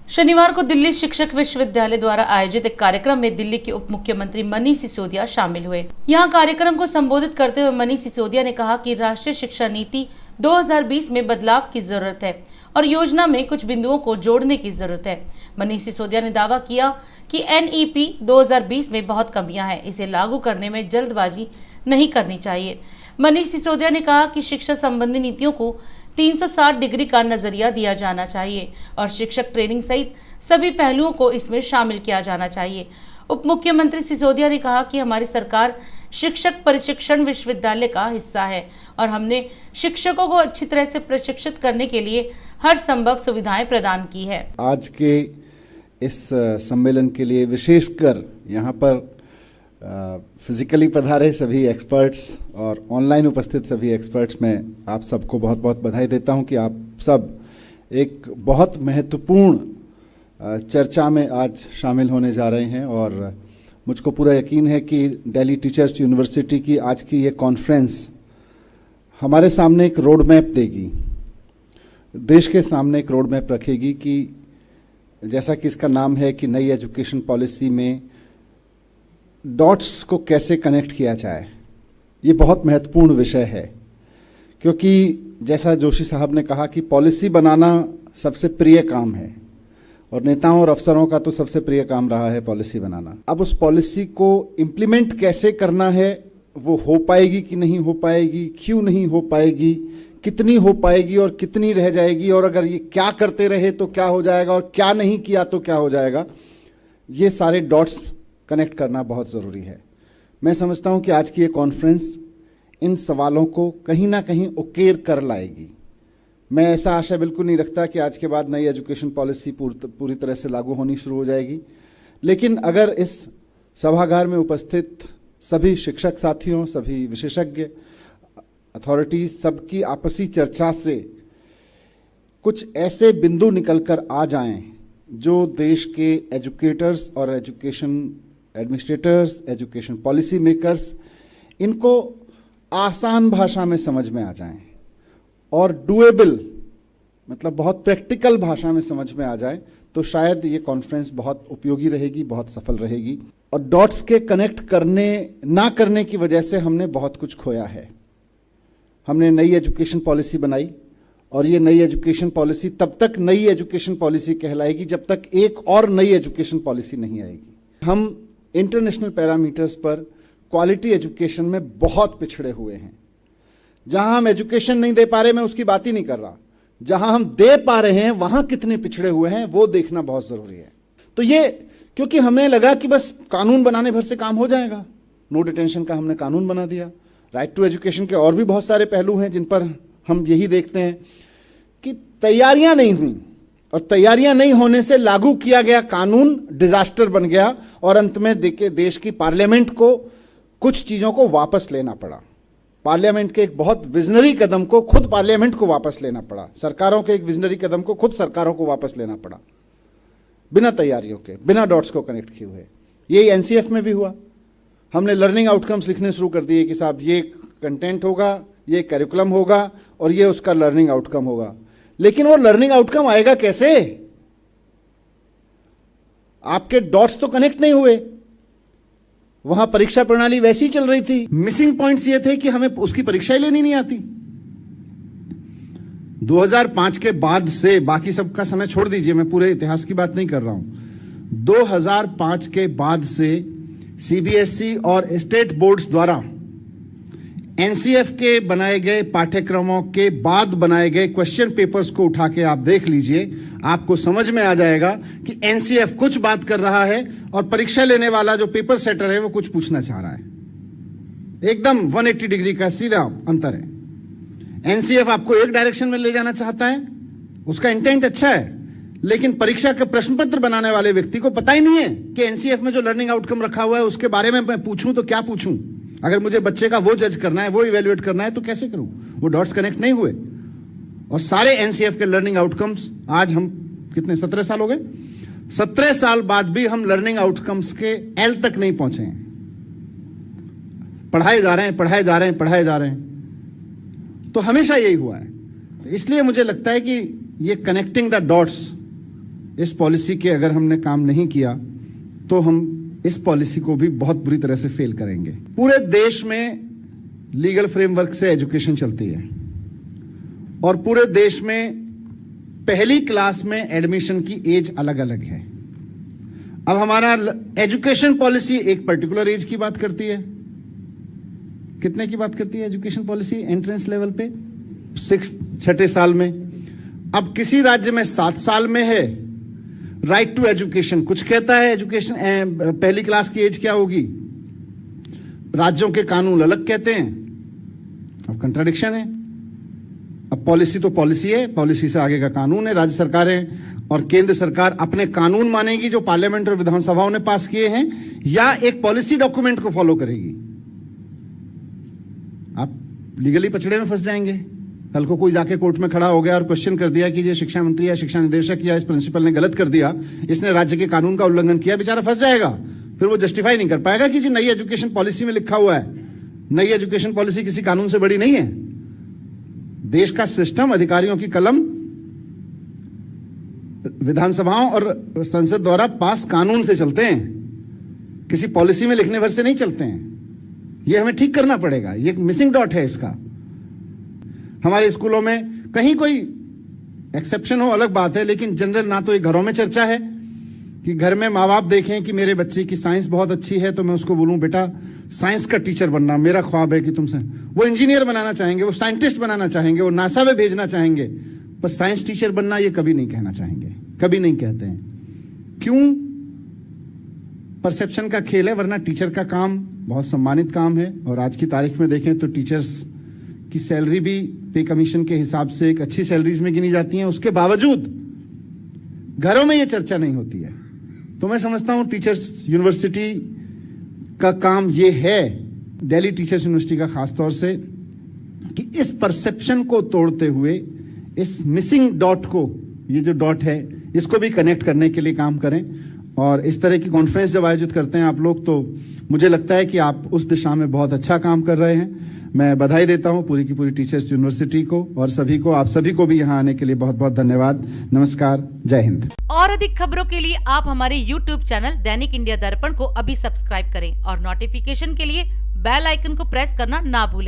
शनिवार को दिल्ली शिक्षक विश्वविद्यालय द्वारा आयोजित एक कार्यक्रम में दिल्ली के उप मुख्यमंत्री मनीष सिसोदिया शामिल हुए। यहां कार्यक्रम को संबोधित करते हुए मनीष सिसोदिया ने कहा कि राष्ट्रीय शिक्षा नीति 2020 में बदलाव की जरूरत है और योजना में कुछ बिंदुओं को जोड़ने की जरूरत है। मनीष सिसोदिया ने दावा किया कि NEP 2020 में बहुत कमियां हैं, इसे लागू करने में जल्दबाजी नहीं करनी चाहिए। मनीष सिसोदिया ने कहा कि शिक्षा संबंधी नीतियों को 360 डिग्री का नजरिया दिया जाना चाहिए और शिक्षक ट्रेनिंग सहित सभी पहलुओं को इसमें शामिल किया जाना चाहिए। उप मुख्यमंत्री सिसोदिया ने कहा कि हमारी सरकार शिक्षक प्रशिक्षण विश्वविद्यालय का हिस्सा है और हमने शिक्षकों को अच्छी तरह से प्रशिक्षित करने के लिए हर संभव सुविधाएं प्रदान की है। आज के इस सम्मेलन के लिए विशेषकर यहाँ पर फिजिकली पधारे सभी एक्सपर्ट्स और ऑनलाइन उपस्थित सभी एक्सपर्ट्स, मैं आप सबको बहुत बहुत बधाई देता हूँ कि आप सब एक बहुत महत्वपूर्ण चर्चा में आज शामिल होने जा रहे हैं। और मुझको पूरा यकीन है कि दिल्ली टीचर्स यूनिवर्सिटी की आज की ये कॉन्फ्रेंस हमारे सामने एक रोड मैप देगी, देश के सामने एक रोड मैप रखेगी कि जैसा कि इसका नाम है कि नई एजुकेशन पॉलिसी में डॉट्स को कैसे कनेक्ट किया जाए। ये बहुत महत्वपूर्ण विषय है क्योंकि जैसा जोशी साहब ने कहा कि पॉलिसी बनाना सबसे प्रिय काम है और नेताओं और अफसरों का तो सबसे प्रिय काम रहा है पॉलिसी बनाना। अब उस पॉलिसी को इम्प्लीमेंट कैसे करना है, वो हो पाएगी कि नहीं हो पाएगी, क्यों नहीं हो पाएगी, कितनी हो पाएगी और कितनी रह जाएगी, और अगर ये क्या करते रहे तो क्या हो जाएगा और क्या नहीं किया तो क्या हो जाएगा, ये सारे डॉट्स कनेक्ट करना बहुत ज़रूरी है। मैं समझता हूँ कि आज की ये कॉन्फ्रेंस इन सवालों को कहीं ना कहीं उकेर कर लाएगी। मैं ऐसा आशा बिल्कुल नहीं रखता कि आज के बाद नई एजुकेशन पॉलिसी पूरी तरह से लागू होनी शुरू हो जाएगी, लेकिन अगर इस सभागार में उपस्थित सभी शिक्षक साथियों, सभी विशेषज्ञ, अथॉरिटीज, सबकी आपसी चर्चा से कुछ ऐसे बिंदु निकल कर आ जाएं जो देश के एजुकेटर्स और education administrators, education policy makers, इनको आसान भाषा में समझ में आ जाएं और डुएबल, मतलब बहुत प्रैक्टिकल भाषा में समझ में आ जाए, तो शायद ये कॉन्फ्रेंस बहुत उपयोगी रहेगी, बहुत सफल रहेगी। और डॉट्स के कनेक्ट करने ना करने की वजह से हमने बहुत कुछ खोया है। हमने नई एजुकेशन पॉलिसी बनाई और ये नई एजुकेशन पॉलिसी तब तक नई एजुकेशन पॉलिसी कहलाएगी जब तक एक और नई एजुकेशन पॉलिसी नहीं आएगी। हम इंटरनेशनल पैरामीटर्स पर क्वालिटी एजुकेशन में बहुत पिछड़े हुए हैं। जहां हम एजुकेशन नहीं दे पा रहे, मैं उसकी बात ही नहीं कर रहा, जहां हम दे पा रहे हैं वहां कितने पिछड़े हुए हैं वो देखना बहुत जरूरी है। तो ये क्योंकि हमें लगा कि बस कानून बनाने भर से काम हो जाएगा, नो डिटेंशन का हमने कानून बना दिया। राइट टू एजुकेशन के और भी बहुत सारे पहलू हैं जिन पर हम यही देखते हैं कि तैयारियां नहीं हुई और तैयारियां नहीं होने से लागू किया गया कानून डिजास्टर बन गया और अंत में देश की पार्लियामेंट को कुछ चीजों को वापस लेना पड़ा। पार्लियामेंट के एक बहुत विजनरी कदम को खुद पार्लियामेंट को वापस लेना पड़ा। सरकारों के एक विजनरी कदम को खुद सरकारों को वापस लेना पड़ा, बिना तैयारियों के, बिना डॉट्स को कनेक्ट किए हुए। यही NCF में भी हुआ। हमने लर्निंग आउटकम्स लिखने शुरू कर दिए कि साहब ये कंटेंट होगा, ये करिकुलम होगा और ये उसका लर्निंग आउटकम होगा। लेकिन वो लर्निंग आउटकम आएगा कैसे? आपके डॉट्स तो कनेक्ट नहीं हुए। वहां परीक्षा प्रणाली वैसी ही चल रही थी। मिसिंग पॉइंट्स ये थे कि हमें उसकी परीक्षा ही लेनी नहीं आती। 2005 के बाद से, बाकी सबका समय छोड़ दीजिए, मैं पूरे इतिहास की बात नहीं कर रहा हूं, 2005 के बाद से CBSE और स्टेट बोर्ड्स द्वारा NCF के बनाए गए पाठ्यक्रमों के बाद बनाए गए क्वेश्चन पेपर्स को उठा के आप देख लीजिए, आपको समझ में आ जाएगा कि NCF कुछ बात कर रहा है और परीक्षा लेने वाला जो पेपर सेटर है वो कुछ पूछना चाह रहा है। एकदम 180 डिग्री का सीधा अंतर है। NCF आपको एक डायरेक्शन में ले जाना चाहता है, उसका इंटेंट अच्छा है, लेकिन परीक्षा का प्रश्न पत्र बनाने वाले व्यक्ति को पता ही नहीं है कि NCF में जो लर्निंग आउटकम रखा हुआ है उसके बारे में मैं पूछूं तो क्या पूछूं। अगर मुझे बच्चे का वो जज करना है, वो इवेल्युएट करना है तो कैसे करूं? वो डॉट्स कनेक्ट नहीं हुए और सारे NCF के लर्निंग आउटकम्स, आज हम कितने 17 साल हो गए, 17 साल बाद भी हम लर्निंग आउटकम्स के L तक नहीं पहुंचे हैं। पढ़ाए जा रहे हैं, पढ़ाए जा रहे हैं, पढ़ाए जा रहे हैं। तो हमेशा यही हुआ है। तो इसलिए मुझे लगता है कि ये कनेक्टिंग द डॉट्स इस पॉलिसी के अगर हमने काम नहीं किया तो हम इस पॉलिसी को भी बहुत बुरी तरह से फेल करेंगे। पूरे देश में लीगल फ्रेमवर्क से एजुकेशन चलती है और पूरे देश में पहली क्लास में एडमिशन की एज अलग अलग है। अब हमारा एजुकेशन पॉलिसी एक पर्टिकुलर एज की बात करती है। कितने की बात करती है एजुकेशन पॉलिसी? एंट्रेंस लेवल पे 6 साल में। अब किसी राज्य में 7 साल में है। राइट टू एजुकेशन कुछ कहता है, एजुकेशन पहली क्लास की एज क्या होगी, राज्यों के कानून अलग कहते हैं। अब कंट्राडिक्शन है। अब पॉलिसी तो पॉलिसी है, पॉलिसी से आगे का कानून है। राज्य सरकारें और केंद्र सरकार अपने कानून मानेगी जो पार्लियामेंट और विधानसभाओं ने पास किए हैं, या एक पॉलिसी डॉक्यूमेंट को फॉलो करेगी? आप लीगली पचड़े में फंस जाएंगे। कल को कोई जाके कोर्ट में खड़ा हो गया और क्वेश्चन कर दिया कि ये शिक्षा मंत्री या शिक्षा निदेशक या इस प्रिंसिपल ने गलत कर दिया, इसने राज्य के कानून का उल्लंघन किया, बेचारा फंस जाएगा। फिर वो जस्टिफाई नहीं कर पाएगा कि जी नई एजुकेशन पॉलिसी में लिखा हुआ है। नई एजुकेशन पॉलिसी किसी कानून से बड़ी नहीं है। देश का सिस्टम, अधिकारियों की कलम, विधानसभाओं और संसद द्वारा पास कानून से चलते हैं, किसी पॉलिसी में लिखने भर से नहीं चलते हैं। ये हमें ठीक करना पड़ेगा। ये एक मिसिंग डॉट है इसका। हमारे स्कूलों में कहीं कोई एक्सेप्शन हो अलग बात है, लेकिन जनरल ना तो ये घरों में चर्चा है कि घर में माँ बाप देखें कि मेरे बच्चे की साइंस बहुत अच्छी है तो मैं उसको बोलूं बेटा साइंस का टीचर बनना मेरा ख्वाब है कि तुमसे। वो इंजीनियर बनाना चाहेंगे, वो साइंटिस्ट बनाना चाहेंगे, वो नासा में भेजना चाहेंगे, पर साइंस टीचर बनना ये कभी नहीं कहना चाहेंगे, कभी नहीं कहते हैं। क्यों? परसेप्शन का खेल है, वरना टीचर का काम बहुत सम्मानित काम है। और आज की तारीख में देखें तो टीचर्स की सैलरी भी पे कमीशन के हिसाब से एक अच्छी सैलरीज में गिनी जाती हैं। उसके बावजूद घरों में ये चर्चा नहीं होती है। तो मैं समझता हूं टीचर्स यूनिवर्सिटी का काम ये है, दिल्ली टीचर्स यूनिवर्सिटी का खासतौर से, कि इस परसेप्शन को तोड़ते हुए इस मिसिंग डॉट को, ये जो डॉट है, इसको भी कनेक्ट करने के लिए काम करें। और इस तरह की कॉन्फ्रेंस जब आयोजित करते हैं आप लोग, तो मुझे लगता है कि आप उस दिशा में बहुत अच्छा काम कर रहे हैं। मैं बधाई देता हूं पूरी की पूरी टीचर्स यूनिवर्सिटी को और सभी को, आप सभी को भी यहां आने के लिए बहुत बहुत धन्यवाद। नमस्कार, जय हिंद। और अधिक खबरों के लिए आप हमारे YouTube चैनल दैनिक इंडिया दर्पण को अभी सब्सक्राइब करें और नोटिफिकेशन के लिए बेल आइकन को प्रेस करना ना भूलें।